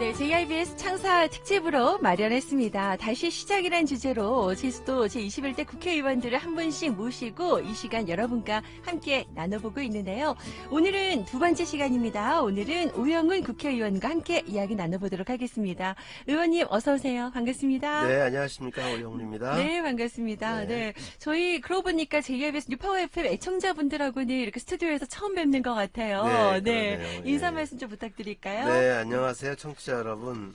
네, JIBS 창사 특집으로 마련했습니다. 다시 시작이란 주제로 제주도 제21대 국회의원들을 한 분씩 모시고 이 시간 여러분과 함께 나눠보고 있는데요. 오늘은 두 번째 시간입니다. 오늘은 오영훈 국회의원과 함께 이야기 나눠보도록 하겠습니다. 의원님 어서 오세요. 반갑습니다. 네, 안녕하십니까. 오영훈입니다. 네, 반갑습니다. 네. 저희 그러고 보니까 JIBS 뉴파워 FM 애청자분들하고는 이렇게 스튜디오에서 처음 뵙는 것 같아요. 네, 그러네요. 인사 예. 말씀 좀 부탁드릴까요? 네, 안녕하세요. 청취자 여러분.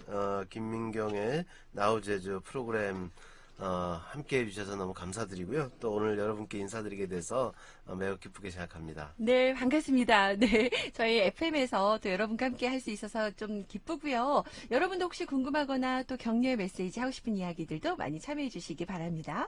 김민경의 나우제주 프로그램 함께 해주셔서 너무 감사드리고요. 또 오늘 여러분께 인사드리게 돼서 매우 기쁘게 생각합니다. 네, 반갑습니다. 네, 저희 FM에서 또 여러분과 함께 할 수 있어서 좀 기쁘고요. 여러분도 혹시 궁금하거나 또 격려의 메시지 하고 싶은 이야기들도 많이 참여해 주시기 바랍니다.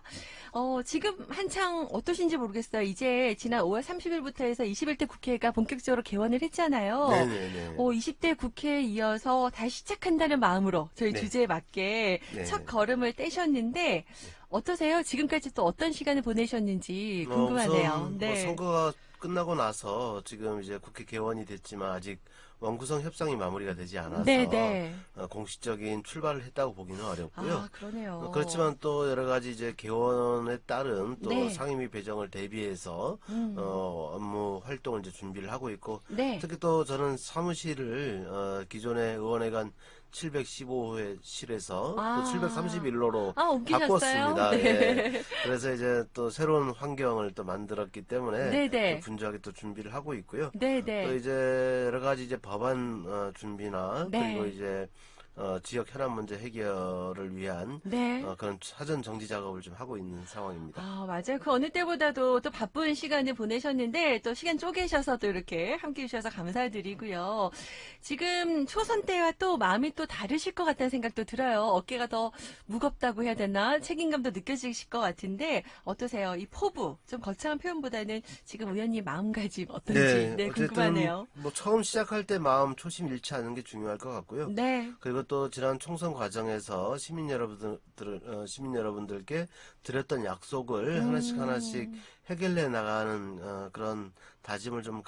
지금 한창 어떠신지 모르겠어요. 이제 지난 5월 30일부터 해서 21대 국회가 본격적으로 개원을 했잖아요. 네네네. 20대 국회에 이어서 다시 시작한다는 마음으로 저희 네. 주제에 맞게 네. 첫 걸음을 떼셨는데 어떠세요? 지금까지 또 어떤 시간을 보내셨는지 궁금하네요. 우선 선거가 끝나고 나서 지금 이제 국회 개원이 됐지만 아직 원구성 협상이 마무리가 되지 않아서 네네. 공식적인 출발을 했다고 보기는 어렵고요. 아, 그러네요. 그렇지만 또 여러 가지 이제 개원에 따른 또 네. 상임위 배정을 대비해서 업무 활동을 이제 준비를 하고 있고 네. 특히 또 저는 사무실을 기존의 의원회관 715회실에서 또 731호로 옮기셨어요? 바꿨습니다. 네. 예. 그래서 이제 또 새로운 환경을 또 만들었기 때문에 네네. 또 분주하게 또 준비를 하고 있고요. 네네. 또 이제 여러 가지 이제 법안 준비나 네. 그리고 이제 지역 현안 문제 해결을 위한 네. 그런 사전 정지 작업을 좀 하고 있는 상황입니다. 맞아요. 그 어느 때보다도 또 바쁜 시간을 보내셨는데 또 시간 쪼개셔서 또 이렇게 함께 해주셔서 감사드리고요. 지금 초선 때와 또 마음이 또 다르실 것 같다는 생각도 들어요. 어깨가 더 무겁다고 해야 되나? 책임감도 느껴지실 것 같은데 어떠세요? 이 포부, 좀 거창한 표현보다는 지금 의원님 마음가짐 어떤지 네, 궁금하네요. 뭐 처음 시작할 때 마음 초심 잃지 않는 게 중요할 것 같고요. 네. 그리고 또 지난 총선 과정에서 시민 여러분들께 드렸던 약속을 하나씩 해결해 나가는 그런 다짐을 좀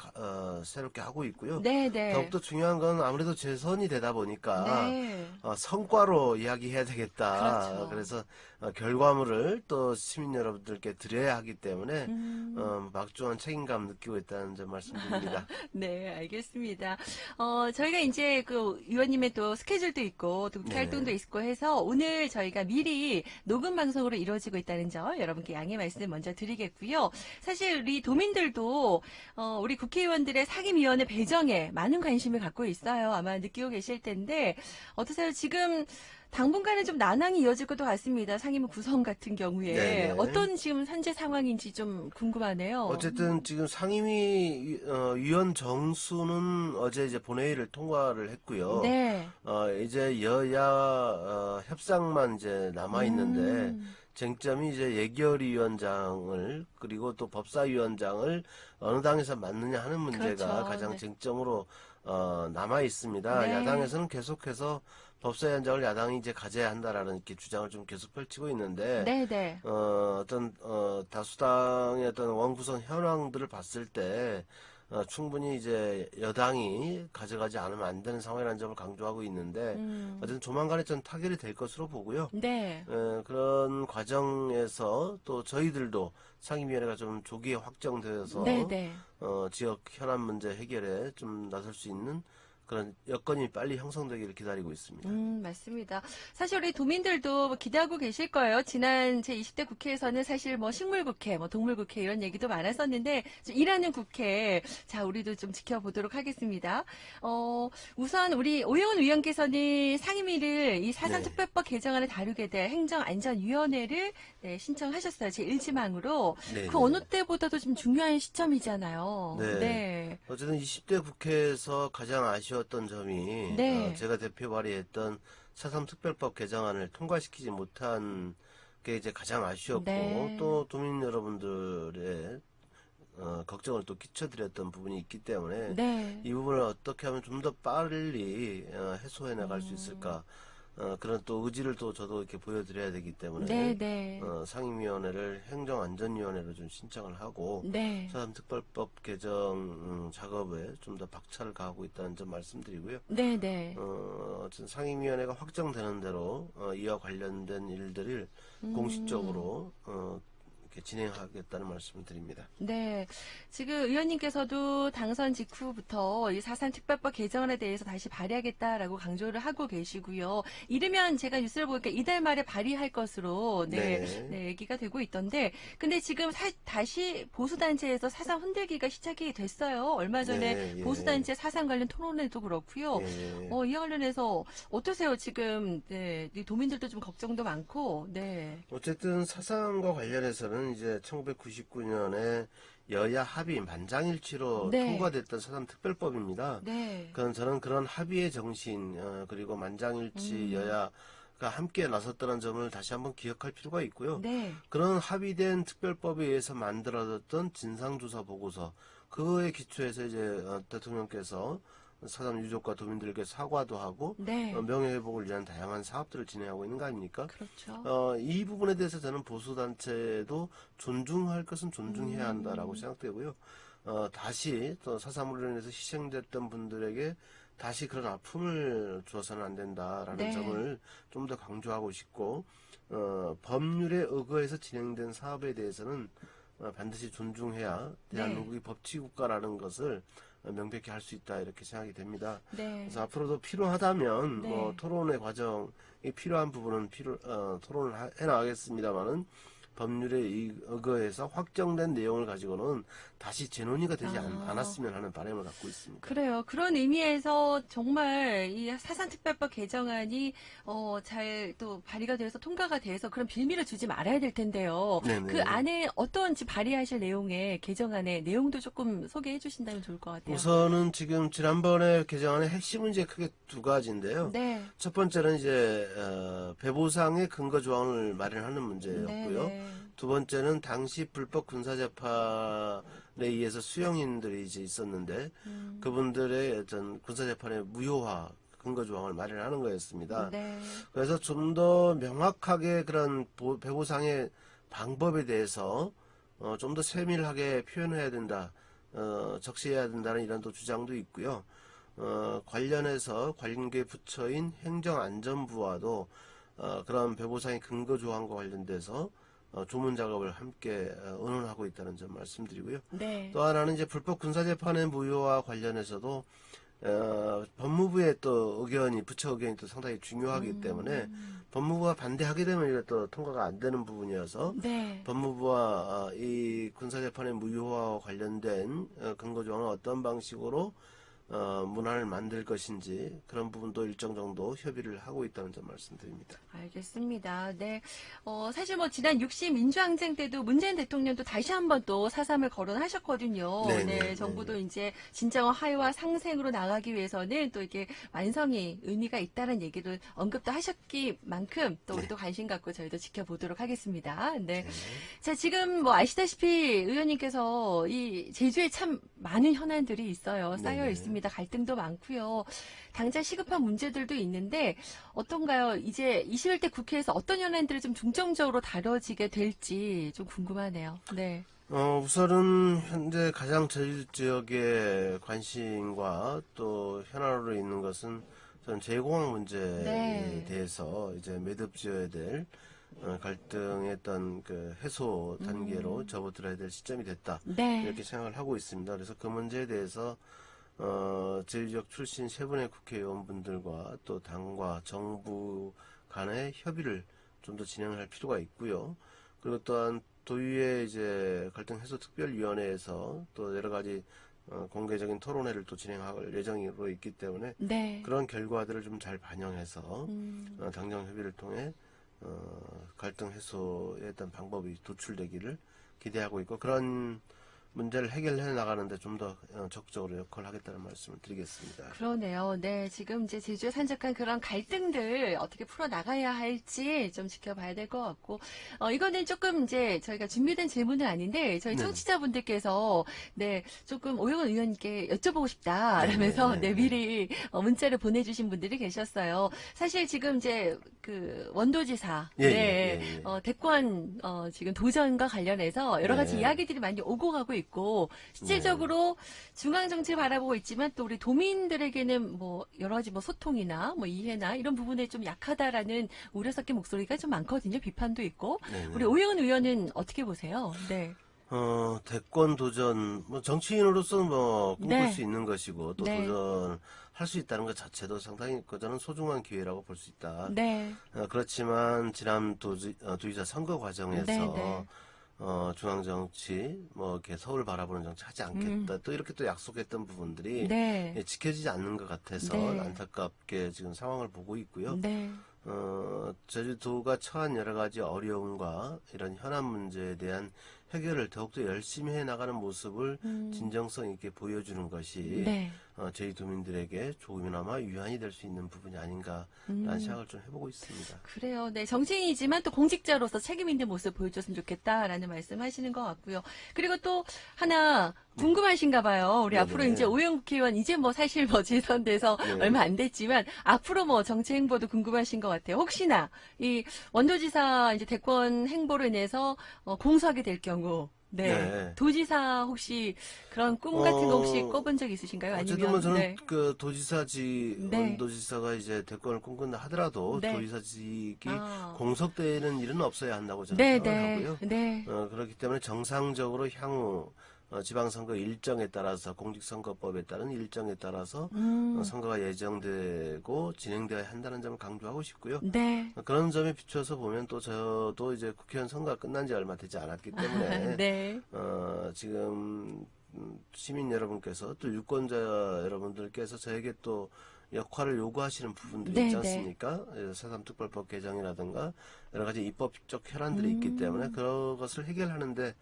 새롭게 하고 있고요. 네네. 더욱더 중요한 건 아무래도 재선이 되다 보니까 네. 성과로 이야기해야 되겠다. 그렇죠. 그래서 결과물을 또 시민 여러분들께 드려야 하기 때문에 막중한 책임감 느끼고 있다는 점 말씀드립니다. 네, 알겠습니다. 저희가 이제 그 의원님의 또 스케줄도 있고 또 국회 네. 활동도 있고 해서 오늘 저희가 미리 녹음 방송으로 이루어지고 있다는 점 여러분께 양해 말씀 먼저 드리겠고요. 사실 우리 도민들도 우리 국회의원들의 상임위원회 배정에 많은 관심을 갖고 있어요. 아마 느끼고 계실 텐데 어떠세요? 지금 당분간은 좀 난항이 이어질 것도 같습니다. 상임위 구성 같은 경우에 네네. 어떤 지금 현재 상황인지 좀 궁금하네요. 어쨌든 지금 상임위 위원 정수는 어제 이제 본회의를 통과를 했고요. 네. 이제 여야 협상만 이제 남아 있는데 쟁점이 이제 예결위원장을 그리고 또 법사위원장을 어느 당에서 맡느냐 하는 문제가 그렇죠. 가장 네. 쟁점으로 남아 있습니다. 네. 야당에서는 계속해서 법사위원장을 야당이 이제 가져야 한다라는 이렇게 주장을 좀 계속 펼치고 있는데 네네. 어떤 다수당의 어떤 원구성 현황들을 봤을 때 충분히 이제 여당이 가져가지 않으면 안 되는 상황이라는 점을 강조하고 있는데 어쨌든 조만간에 좀 타결이 될 것으로 보고요. 네. 그런 과정에서 또 저희들도 상임위원회가 좀 조기에 확정되어서 네네. 지역 현안 문제 해결에 좀 나설 수 있는 그런 여건이 빨리 형성되기를 기다리고 있습니다. 맞습니다. 사실 우리 도민들도 기대하고 계실 거예요. 지난 제20대 국회에서는 사실 뭐 식물국회, 뭐 동물국회 이런 얘기도 많았었는데 좀 일하는 국회, 자 우리도 좀 지켜보도록 하겠습니다. 우선 우리 오영훈 의원께서는 상임위를 이 사상특별법 개정안을 다루게 될 행정안전위원회를 신청하셨어요. 제1지망으로. 네, 그 어느 때보다도 좀 중요한 시점이잖아요. 네. 네. 어쨌든 20대 국회에서 가장 아쉬웠던 점이 네. 제가 대표 발의했던 4.3 특별법 개정안을 통과시키지 못한 게 이제 가장 아쉬웠고 네. 또 도민 여러분들의 걱정을 또 끼쳐드렸던 부분이 있기 때문에 네. 이 부분을 어떻게 하면 좀 더 빨리 해소해 나갈 수 있을까 그런 또 의지를 또 저도 이렇게 보여드려야 되기 때문에 네, 네. 상임위원회를 행정안전위원회로 좀 신청을 하고 네. 사삼특별법 개정 작업에 좀 더 박차를 가하고 있다는 점 말씀드리고요. 네, 네. 어쨌든 상임위원회가 확정되는 대로 이와 관련된 일들을 공식적으로 이렇게 진행하겠다는 말씀을 드립니다. 네. 지금 의원님께서도 당선 직후부터 이 사산 특별법 개정안에 대해서 다시 발의하겠다라고 강조를 하고 계시고요. 이르면 제가 뉴스를 보니까 이달 말에 발의할 것으로 네. 얘기가 되고 있던데, 근데 지금 다시 보수단체에서 사상 흔들기가 시작이 됐어요. 얼마 전에 네, 예. 보수단체 사상 관련 토론회도 그렇고요. 예. 이와 관련해서 어떠세요? 지금 이 도민들도 좀 걱정도 많고, 네. 어쨌든 사상과 관련해서는 이제 1999년에 여야 합의 만장일치로 네. 통과됐던 사삼특별법입니다. 네. 저는 그런 합의의 정신 그리고 만장일치 여야가 함께 나섰다는 점을 다시 한번 기억할 필요가 있고요. 네. 그런 합의된 특별법에 의해서 만들어졌던 진상조사 보고서 그거에 기초해서 이제 대통령께서 사삼 유족과 도민들에게 사과도 하고 네. 명예회복을 위한 다양한 사업들을 진행하고 있는 거 아닙니까? 그렇죠. 이 부분에 대해서 저는 보수단체도 존중할 것은 존중해야 한다라고 생각되고요. 다시 또 사삼으로 인해서 희생됐던 분들에게 다시 그런 아픔을 줘서는 안 된다라는 네. 점을 좀 더 강조하고 싶고, 법률에 의거해서 진행된 사업에 대해서는 반드시 존중해야 대한민국이 법치국가라는 것을 명백히 할 수 있다 이렇게 생각이 됩니다. 네. 그래서 앞으로도 필요하다면 네. 뭐 토론의 과정이 필요한 부분은 토론을 해나가겠습니다만은 법률에 의거해서 확정된 내용을 가지고는 다시 재논의가 되지 않았으면 하는 바람을 갖고 있습니다. 그래요. 그런 의미에서 정말 이 사산특별법 개정안이 잘 또 발의가 돼서 통과가 돼서 그런 빌미를 주지 말아야 될 텐데요. 네네. 그 안에 어떤 발의하실 내용의 개정안의 내용도 조금 소개해 주신다면 좋을 것 같아요. 우선은 지금 지난번에 개정안의 핵심 문제 크게 두 가지인데요. 네. 첫 번째는 이제 배보상의 근거 조항을 마련하는 문제였고요. 네. 두 번째는 당시 불법 군사재판에 의해서 수용인들이 이제 있었는데 그분들의 어떤 군사재판의 무효화 근거 조항을 마련하는 거였습니다. 네. 그래서 좀 더 명확하게 그런 배보상의 방법에 대해서 좀 더 세밀하게 표현해야 된다, 적시해야 된다는 이런 또 주장도 있고요. 관련해서 관계 부처인 행정안전부와도 그런 배보상의 근거 조항과 관련돼서 조문 작업을 함께 의논하고 있다는 점 말씀드리고요. 네. 또 하나는 이제 불법 군사재판의 무효와 관련해서도 법무부의 또 의견이 부처 의견이 또 상당히 중요하기 때문에 법무부가 반대하게 되면 이게 또 통과가 안 되는 부분이어서 네. 법무부와 이 군사재판의 무효화와 관련된 근거 조항은 어떤 방식으로 문안을 만들 것인지 그런 부분도 일정 정도 협의를 하고 있다는 점 말씀드립니다. 알겠습니다. 네. 사실 뭐 지난 6.10 민주항쟁 때도 문재인 대통령도 다시 한번 또 사삼을 거론하셨거든요. 네네, 네. 정부도 이제 진정한 화해와 상생으로 나가기 위해서는 또 이게 완성이 의미가 있다는 얘기를 언급도 하셨기만큼 또 우리도 관심 갖고 저희도 지켜보도록 하겠습니다. 네. 자, 지금 뭐 아시다시피 의원님께서 이 제주에 참 많은 현안들이 있어요. 쌓여 네네. 있습니다. 갈등도 많고요. 당장 시급한 문제들도 있는데 어떤가요? 이제 21대 국회에서 어떤 현안들이 좀 중점적으로 다뤄지게 될지 좀 궁금하네요. 네. 우선은 현재 가장 제주 지역의 관심과 또 현안으로 있는 것은 전 제공항 문제에 네. 대해서 이제 매듭지어야 될 갈등의 어떤 그 해소 단계로 접어들어야 될 시점이 됐다. 네. 이렇게 생각을 하고 있습니다. 그래서 그 문제에 대해서 제주 지역 출신 세 분의 국회의원분들과 또 당과 정부 간의 협의를 좀 더 진행할 필요가 있고요. 그리고 또한 도의회 이제 갈등 해소 특별위원회에서 또 여러 가지 공개적인 토론회를 또 진행할 예정으로 있기 때문에 네. 그런 결과들을 좀 잘 반영해서 당정 협의를 통해 갈등 해소에 어떤 방법이 도출되기를 기대하고 있고 그런 문제를 해결해 나가는데 좀 더 적극적으로 역할을 하겠다는 말씀을 드리겠습니다. 그러네요. 네, 지금 이제 제주에 산적한 그런 갈등들 어떻게 풀어 나가야 할지 좀 지켜봐야 될 것 같고, 이거는 조금 이제 저희가 준비된 질문은 아닌데 저희 네네. 청취자분들께서 네 조금 오영훈 의원님께 여쭤보고 싶다라면서 네네. 네 미리 문자를 보내주신 분들이 계셨어요. 사실 지금 이제 그 원도지사 예, 네 예, 예. 대권 지금 도전과 관련해서 여러 가지 네. 이야기들이 많이 오고 가고 있고 실질적으로 중앙 정치를 바라보고 있지만 또 우리 도민들에게는 뭐 여러 가지 뭐 소통이나 뭐 이해나 이런 부분에 좀 약하다라는 우려 섞인 목소리가 좀 많거든요. 비판도 있고. 네네. 우리 오영훈 의원은 어떻게 보세요? 네. 대권 도전, 뭐, 정치인으로서는 뭐, 꿈꿀 네. 수 있는 것이고, 또 네. 도전할 수 있다는 것 자체도 상당히 저는 소중한 기회라고 볼 수 있다. 네. 그렇지만, 지난 도지사 선거 과정에서, 네, 네. 중앙 정치, 뭐, 이렇게 서울 바라보는 정치 하지 않겠다. 또 이렇게 또 약속했던 부분들이 네. 지켜지지 않는 것 같아서 네. 안타깝게 지금 상황을 보고 있고요. 네. 제주도가 처한 여러 가지 어려움과 이런 현안 문제에 대한 해결을 더욱더 열심히 해 나가는 모습을 진정성 있게 보여주는 것이 네. 저희 도민들에게 조금이나마 유한이 될 수 있는 부분이 아닌가라는 생각을 좀 해보고 있습니다. 그래요. 네. 정치인이지만 또 공직자로서 책임 있는 모습 보여줬으면 좋겠다라는 말씀 하시는 것 같고요. 그리고 또 하나 궁금하신가 봐요. 우리 네네. 앞으로 이제 오영 국회의원 이제 뭐 사실 뭐 재선돼서 네. 얼마 안 됐지만 앞으로 뭐 정치 행보도 궁금하신 것 같아요. 혹시나 이 원도지사 이제 대권 행보로 인해서 공수하게 될 경우 네. 네. 도지사 혹시 그런 꿈 같은 거 혹시 어, 꿔본 적 있으신가요? 어쨌든 뭐 아니면 저는 네. 그 네. 원도지사가 이제 대권을 꿈꾼다 하더라도 네. 도지사직이 아. 공석되는 일은 없어야 한다고 저는 네, 생각을 네. 하고요. 네. 그렇기 때문에 정상적으로 향후 지방선거 일정에 따라서 공직선거법에 따른 일정에 따라서 선거가 예정되고 진행되어야 한다는 점을 강조하고 싶고요. 네. 그런 점에 비춰서 보면 또 저도 이제 국회의원 선거가 끝난 지 얼마 되지 않았기 때문에 네. 지금 시민 여러분께서 또 유권자 여러분들께서 저에게 또 역할을 요구하시는 부분들이 네, 있지 네. 않습니까? 새3특별법 개정이라든가 여러 가지 입법적 현안들이 있기 때문에 그것을 해결하는데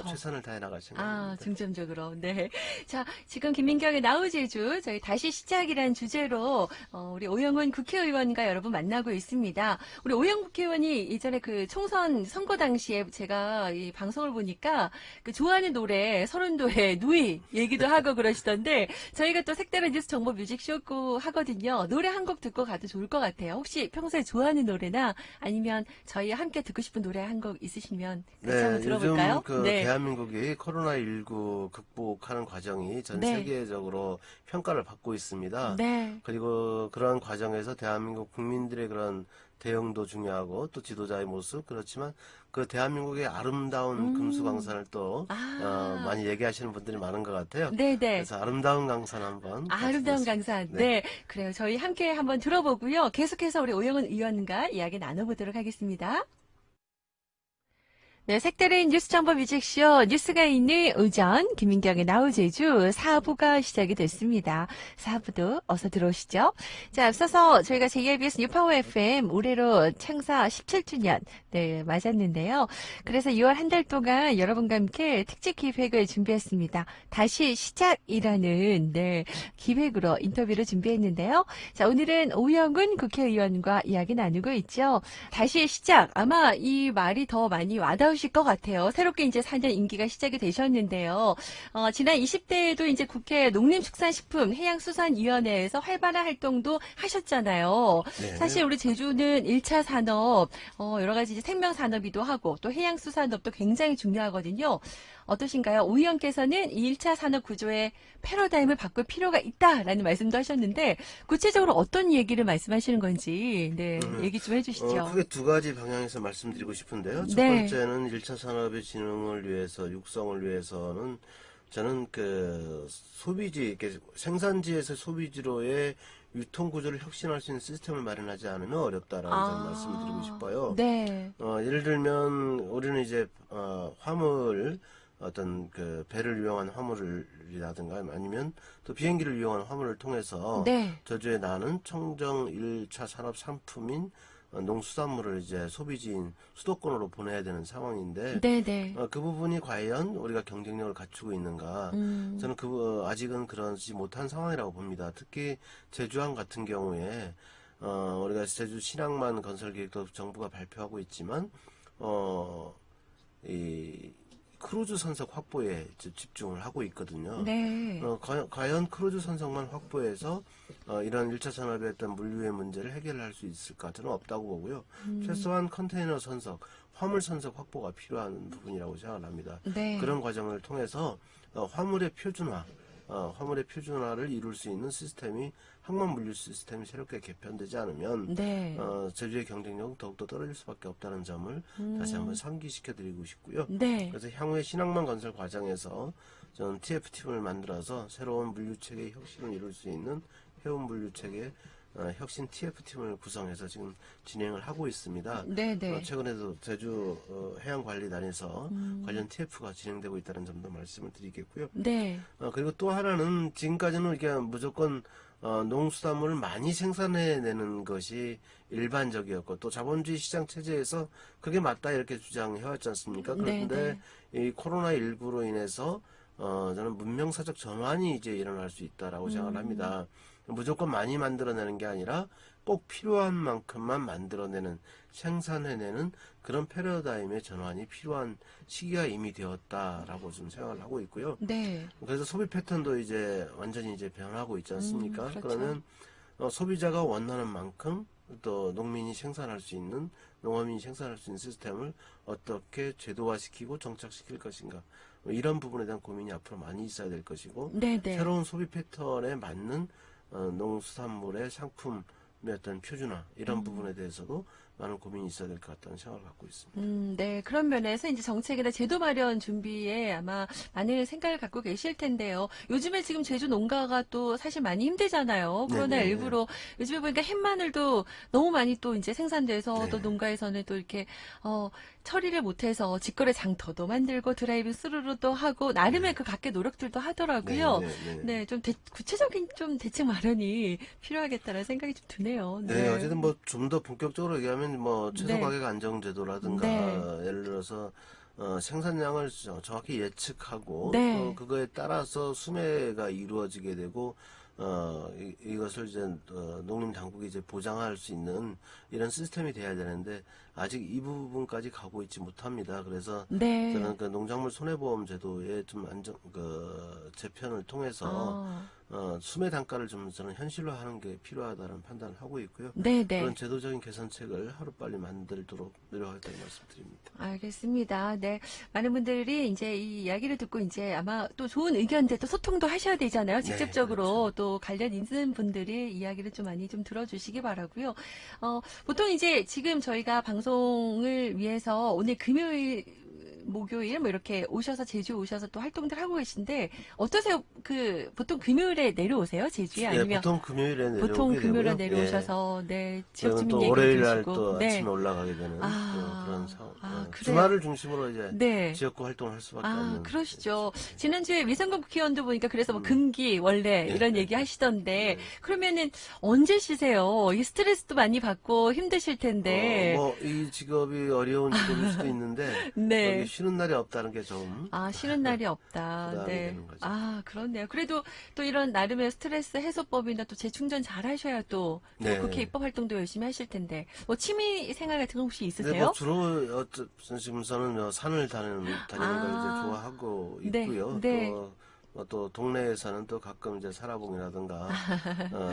최선을 다해 나갈 생각입니다. 중점적으로. 네. 자, 지금 김민경의 나우제주, 저희 다시 시작이라는 주제로, 우리 오영훈 국회의원과 여러분 만나고 있습니다. 우리 오영훈 국회의원이 이전에 그 총선 선거 당시에 제가 이 방송을 보니까 그 좋아하는 노래, 서른도의 누이 얘기도 하고 그러시던데, 저희가 또 색다른 뉴스 정보 뮤직쇼고 하거든요. 노래 한 곡 듣고 가도 좋을 것 같아요. 혹시 평소에 좋아하는 노래나 아니면 저희 함께 듣고 싶은 노래 한 곡 있으시면 같이 한번 들어볼까요? 요즘 그 네. 대한민국이 코로나19 극복하는 과정이 전 네. 세계적으로 평가를 받고 있습니다. 네. 그리고 그런 과정에서 대한민국 국민들의 그런 대응도 중요하고 또 지도자의 모습 그렇지만 그 대한민국의 아름다운 금수강산을 또 아. 많이 얘기하시는 분들이 많은 것 같아요. 네네. 그래서 아름다운 강산 한번 아름다운 같이 강산. 네. 네. 그래요. 저희 함께 한번 들어보고요. 계속해서 우리 오영훈 의원과 이야기 나눠보도록 하겠습니다. 네, 색다른 뉴스 정보 뮤직쇼 뉴스가 있는 오전 김민경의 나우제주 4부가 시작이 됐습니다. 4부도 어서 들어오시죠. 자, 앞서서 저희가 JIBS 뉴파워 FM 올해로 창사 17주년 네, 맞았는데요. 그래서 2월 한 달 동안 여러분과 함께 특집 기획을 준비했습니다. 다시 시작이라는 네, 기획으로 인터뷰를 준비했는데요. 자, 오늘은 오영훈 국회의원과 이야기 나누고 있죠. 다시 시작. 아마 이 말이 더 많이 와닿으실 것 같아요. 새롭게 이제 4년 임기가 시작이 되셨는데요. 지난 20대에도 이제 국회 농림축산식품 해양수산위원회에서 활발한 활동도 하셨잖아요. 네. 사실 우리 제주는 1차 산업, 여러 가지 이제 생명산업이기도 하고 또 해양수산업도 굉장히 중요하거든요. 어떠신가요? 오 의원께서는 이 1차 산업 구조의 패러다임을 바꿀 필요가 있다라는 말씀도 하셨는데 구체적으로 어떤 얘기를 말씀하시는 건지 네, 얘기 좀 해주시죠. 크게 두 가지 방향에서 말씀드리고 싶은데요. 첫 네. 번째는 1차 산업의 진흥을 위해서, 육성을 위해서는 저는 그 소비지, 이렇게 생산지에서 소비지로의 유통 구조를 혁신할 수 있는 시스템을 마련하지 않으면 어렵다라는 점 말씀드리고 싶어요. 네. 예를 들면 우리는 이제 화물 어떤 그 배를 이용한 화물이라든가 아니면 또 비행기를 이용한 화물을 통해서 네. 저주에 나는 청정 1차 산업 상품인 농수산물을 이제 소비지인 수도권으로 보내야 되는 상황인데 네네. 그 부분이 과연 우리가 경쟁력을 갖추고 있는가? 저는 아직은 그러지 못한 상황이라고 봅니다. 특히 제주항 같은 경우에 우리가 제주 신항만 건설 계획도 정부가 발표하고 있지만 이 크루즈 선석 확보에 집중을 하고 있거든요. 네. 과연 크루즈 선석만 확보해서 이런 1차 산업의 어떤 물류의 문제를 해결할 수 있을까? 저는 없다고 보고요. 최소한 컨테이너 선석, 화물 선석 확보가 필요한 부분이라고 생각합니다. 네. 그런 과정을 통해서 화물의 표준화를 이룰 수 있는 시스템이 항만 물류 시스템이 새롭게 개편되지 않으면 네. 제주의 경쟁력은 더욱더 떨어질 수밖에 없다는 점을 다시 한번 상기시켜 드리고 싶고요. 네. 그래서 향후에 신항만 건설 과정에서 저는 TF팀을 만들어서 새로운 물류 체계의 혁신을 이룰 수 있는 해운 물류 체계 혁신 TF팀을 구성해서 지금 진행을 하고 있습니다. 네네. 최근에도 제주 해양관리단에서 관련 TF가 진행되고 있다는 점도 말씀을 드리겠고요. 네. 그리고 또 하나는 지금까지는 이게 무조건 농수산물을 많이 생산해내는 것이 일반적이었고 또 자본주의 시장 체제에서 그게 맞다 이렇게 주장해왔지 않습니까? 그런데 이 코로나19로 인해서 저는 문명사적 전환이 이제 일어날 수 있다라고 생각을 합니다. 무조건 많이 만들어내는 게 아니라 꼭 필요한 만큼만 만들어내는 생산해내는 그런 패러다임의 전환이 필요한 시기가 이미 되었다라고 좀 생각을 하고 있고요. 네. 그래서 소비 패턴도 이제 완전히 이제 변하고 있지 않습니까? 그렇죠. 그러면 소비자가 원하는 만큼 또 농민이 생산할 수 있는 농어민이 생산할 수 있는 시스템을 어떻게 제도화시키고 정착시킬 것인가 이런 부분에 대한 고민이 앞으로 많이 있어야 될 것이고 네네. 새로운 소비 패턴에 맞는 농수산물의 상품의 어떤 표준화 이런 부분에 대해서도 많은 고민이 있어야 될 것 같다는 생각을 갖고 있습니다. 네. 그런 면에서 이제 정책이나 제도 마련 준비에 아마 많은 생각을 갖고 계실 텐데요. 요즘에 지금 제주 농가가 또 사실 많이 힘들잖아요. 네네. 코로나19로 요즘에 보니까 햇마늘도 너무 많이 또 이제 생산돼서 네. 또 농가에서는 또 이렇게 처리를 못해서 직거래 장터도 만들고 드라이브 스루도 하고 나름의 그 각계 노력들도 하더라고요. 네, 좀 구체적인 좀 대책 마련이 필요하겠다는 생각이 좀 드네요. 네, 어쨌든 뭐 좀 더 본격적으로 얘기하면 뭐 최소 네. 가격 안정 제도라든가 네. 예를 들어서 생산량을 정확히 예측하고 네. 또 그거에 따라서 수매가 이루어지게 되고 이것을 이제 농림 당국이 이제 보장할 수 있는 이런 시스템이 돼야 되는데 아직 이 부분까지 가고 있지 못합니다. 그래서 네. 저는 그 농작물 손해보험 제도의 좀 재편을 통해서 수매 단가를 좀 저는 현실화하는 게 필요하다는 판단을 하고 있고요. 네네. 그런 제도적인 개선책을 하루빨리 만들도록 노력하겠다는 말씀드립니다. 알겠습니다. 네. 많은 분들이 이제 이 이야기를 듣고 이제 아마 또 좋은 의견들 또 소통도 하셔야 되잖아요. 직접적으로 그렇죠. 또 관련 있는 분들이 이야기를 좀 많이 좀 들어주시기 바라고요. 보통 이제 지금 저희가 방송을 위해서 오늘 금요일 목요일 뭐 이렇게 오셔서 제주 오셔서 또 활동들 하고 계신데 어떠세요? 보통 금요일에 내려오세요? 제주에 아니면 보통 금요일에 내려오게 보통 금요일에 되고요. 내려오셔서 네 지역 그리고 주민 또 얘기를 월요일 날 들으시고 또 네. 아침에 올라가게 되는 아, 그런 상황. 그래요? 주말을 중심으로 이제 네. 지역구 활동을 할 수밖에 없는. 그러시죠. 지난주에 위성군 국회의원도 보니까 그래서 뭐 금기, 원래 이런 얘기 하시던데, 그러면은 언제 쉬세요? 이 스트레스도 많이 받고 힘드실 텐데. 뭐 이 직업이 어려운 직업일 수도 있는데 네. 여기 쉬는 날이 없다는 게 좀 쉬는 날이 없다. 부담이 네. 되는 거죠. 그렇네요. 그래도 또 이런 나름의 스트레스 해소법이나 또 재충전 잘 하셔야 또 네. 국회 입법 활동도 열심히 하실 텐데. 뭐 취미 생활 같은 거 혹시 근데 있으세요? 뭐 주로 지금 저는 산을 다니는 걸 이제 좋아하고 네, 있고요. 네. 또 동네에서는 또 가끔 이제 사라봉이라든가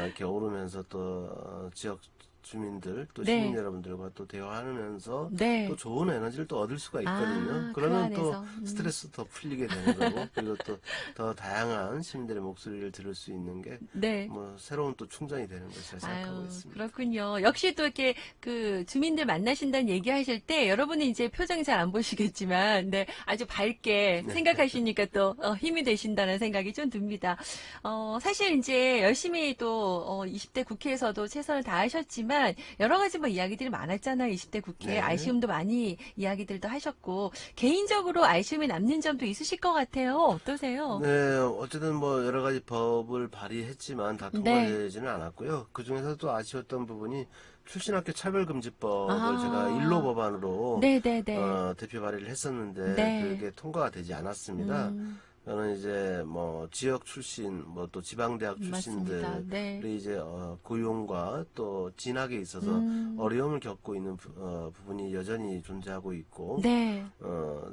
이렇게 오르면서 또 지역 주민들 또 네. 시민 여러분들과 또 대화하면서 네. 또 좋은 에너지를 또 얻을 수가 있거든요. 그 그러면 또 안에서. 스트레스 더 풀리게 되는 거고 그리고 또 더 다양한 시민들의 목소리를 들을 수 있는 게 네. 뭐 새로운 또 충전이 되는 것이라 생각하고 있습니다. 그렇군요. 역시 또 이렇게 그 주민들 만나신다는 얘기 하실 때 여러분은 이제 표정이 잘 안 보시겠지만, 네, 아주 밝게 생각하시니까 또 힘이 되신다는 생각이 좀 듭니다. 사실 이제 열심히 또 20대 국회에서도 최선을 다하셨지만 했지만 여러 가지 뭐 이야기들이 많았잖아요. 20대 국회 네. 아쉬움도 많이 이야기들도 하셨고 개인적으로 아쉬움이 남는 점도 있으실 것 같아요. 어떠세요? 네, 어쨌든 뭐 여러 가지 법을 발의했지만 다 네. 통과되지는 않았고요. 그 중에서도 아쉬웠던 부분이 출신학교 차별금지법을 제가 일로 아, 법안으로 네네네. 대표 발의를 했었는데 네. 그게 통과가 되지 않았습니다. 음, 저는 이제 뭐 지역 출신, 뭐 또 지방대학 맞습니다. 네. 출신들이 이제 고용과 또 진학에 있어서 음, 어려움을 겪고 있는 부분이 여전히 존재하고 있고 네.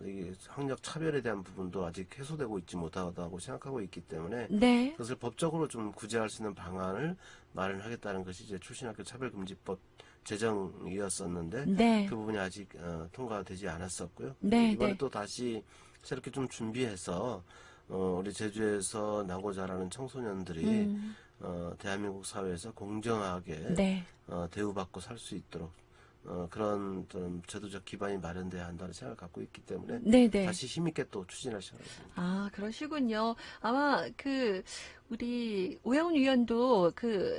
이게 학력 차별에 대한 부분도 아직 해소되고 있지 못하다고 생각하고 있기 때문에 네. 그것을 법적으로 좀 구제할 수 있는 방안을 마련하겠다는 것이 이제 출신학교 차별금지법 제정이었었는데 네. 그 부분이 아직 통과되지 않았었고요. 네. 이번에 네. 또 다시 새롭게 좀 준비해서 우리 제주에서 나고 자라는 청소년들이 음, 대한민국 사회에서 공정하게 네. 대우받고 살 수 있도록 그런 좀 제도적 기반이 마련돼야 한다는 생각을 갖고 있기 때문에 네네. 다시 힘있게 또 추진할 생각입니다. 아, 그러시군요. 아마 우리 오영훈 의원도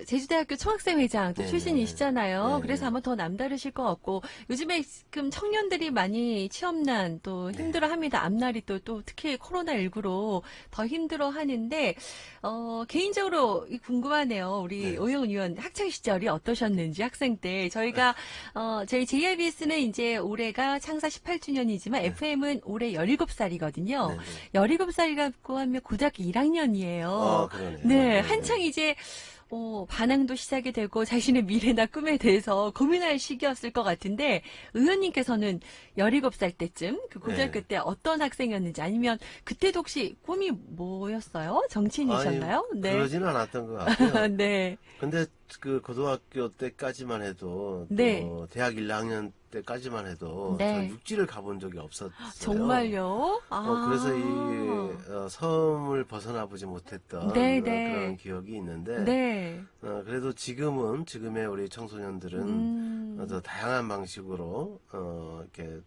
제주대학교 총학생회장 또 네네. 출신이시잖아요. 네네. 그래서 아마 더 남다르실 것 같고, 요즘에 지금 청년들이 많이 취업난 또 네. 힘들어 합니다. 앞날이 또 특히 코로나19로 더 힘들어 하는데, 개인적으로 궁금하네요. 우리 네. 오영훈 의원 학창 시절이 어떠셨는지 학생 때. 저희가, 저희 JIBS는 이제 올해가 창사 18주년이지만 네. FM은 올해 17살이거든요. 네네. 17살이라고 하면 고등학교 1학년이에요. 그러네요. 네, 네네. 한창 이제 반항도 시작이 되고 자신의 미래나 꿈에 대해서 고민할 시기였을 것 같은데 의원님께서는 17살 때쯤 그 고등학교 네. 때 어떤 학생이었는지 아니면 그때도 혹시 꿈이 뭐였어요? 정치인이셨나요? 아니, 네. 그러지는 않았던 것 같고요. 네. 근데 그 고등학교 때까지만 해도 네. 또 대학 1학년 때까지만 해도 저 네. 육지를 가본 적이 없었어요. 정말요? 그래서 이 아. 섬을 벗어나 보지 못했던 네, 그런 네. 기억이 있는데 네. 그래도 지금의 우리 청소년들은 더 다양한 방식으로 이렇게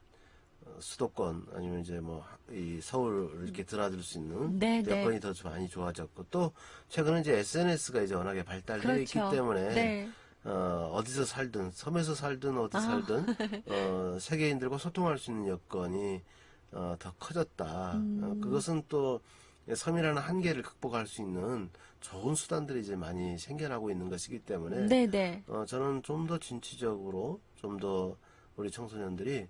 수도권 아니면 이제 뭐 이 서울 이렇게 드나들 수 있는 네, 네. 여건이 더 많이 좋아졌고 또 최근에 이제 SNS가 이제 워낙에 발달되어 있기 그렇죠. 때문에 네. 어디서 살든 섬에서 살든 어디 아. 살든 세계인들과 소통할 수 있는 여건이 더 커졌다. 그것은 또 섬이라는 한계를 극복할 수 있는 좋은 수단들이 이제 많이 생겨나고 있는 것이기 때문에 네네. 저는 좀 더 진취적으로 좀 더 우리 청소년들이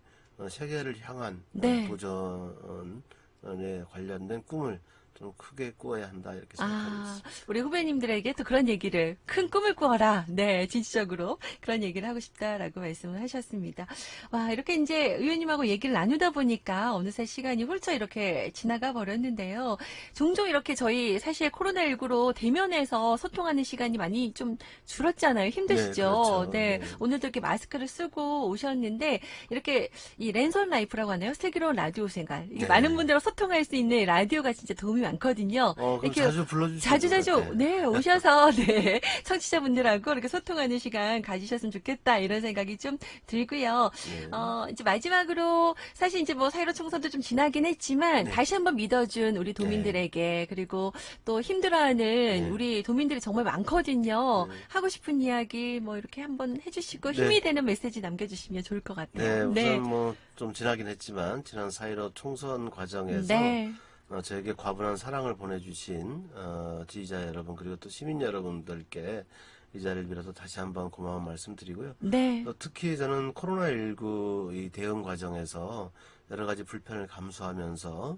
세계를 향한 네. 도전에 관련된 꿈을 좀 크게 꾸어야 한다 이렇게 생각하고 아, 있습니다. 우리 후배님들에게 또 그런 얘기를, 큰 꿈을 꾸어라. 네, 진취적으로 그런 얘기를 하고 싶다라고 말씀을 하셨습니다. 와, 이렇게 이제 의원님하고 얘기를 나누다 보니까 어느새 시간이 훌쩍 이렇게 지나가 버렸는데요. 종종 이렇게 저희 사실 코로나19로 대면에서 소통하는 시간이 많이 좀 줄었잖아요. 힘드시죠? 네, 그렇죠. 네, 네. 오늘도 이렇게 마스크를 쓰고 오셨는데, 이렇게 이 랜선 라이프라고 하나요? 슬기로운 라디오 생활. 이게 네. 많은 분들과 소통할 수 있는 라디오가 진짜 도움이 많거든요. 그럼 이렇게 자주 불러주시면 자주, 네, 오셔서, 네, 청취자분들하고 이렇게 소통하는 시간 가지셨으면 좋겠다, 이런 생각이 좀 들고요. 네. 이제 마지막으로, 사실 이제 뭐 사회로 총선도 좀 지나긴 했지만, 네. 다시 한번 믿어준 우리 도민들에게, 그리고 또 힘들어하는 네. 우리 도민들이 정말 많거든요. 네. 하고 싶은 이야기 뭐 이렇게 한번 해주시고, 네. 힘이 되는 메시지 남겨주시면 좋을 것 같아요. 네, 우선 뭐 좀 지나긴 했지만 지난 4.15 총선 과정에서 네. 저에게 과분한 사랑을 보내주신 지지자 여러분 그리고 또 시민 여러분들께 이 자리를 빌어서 다시 한번 고마운 말씀드리고요. 네. 또 특히 저는 코로나19 이 대응 과정에서 여러 가지 불편을 감수하면서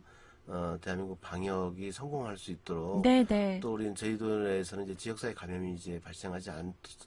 대한민국 방역이 성공할 수 있도록 네네. 또 우리 저희들에서는 이제 지역사회 감염이 이제 발생하지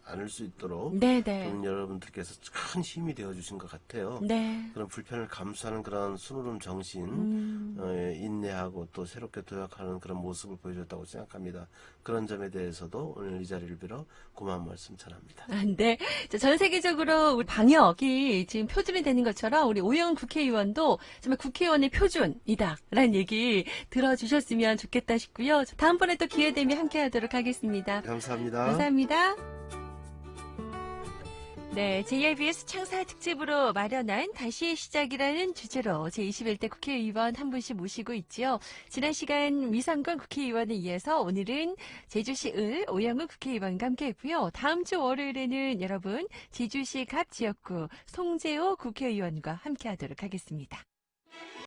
않을 수 있도록 네네. 국민 여러분들께서 큰 힘이 되어 주신 것 같아요. 네. 그런 불편을 감수하는 그런 순우름 정신, 인내하고 또 새롭게 도약하는 그런 모습을 보여줬다고 생각합니다. 그런 점에 대해서도 오늘 이 자리를 빌어 고마운 말씀 전합니다. 네. 전 세계적으로 우리 방역이 지금 표준이 되는 것처럼 우리 오영훈 국회의원도 정말 국회의원의 표준이다라는 얘기 들어주셨으면 좋겠다 싶고요. 다음번에 또 기회 되면 함께 하도록 하겠습니다. 감사합니다. 감사합니다. 네, JIBS 창사 특집으로 마련한 다시 시작이라는 주제로 제21대 국회의원 한 분씩 모시고 있지요. 지난 시간 미상권 국회의원에 이어서 오늘은 제주시 을 오영우 국회의원과 함께했고요. 다음 주 월요일에는 여러분 제주시 갑 지역구 송재호 국회의원과 함께하도록 하겠습니다.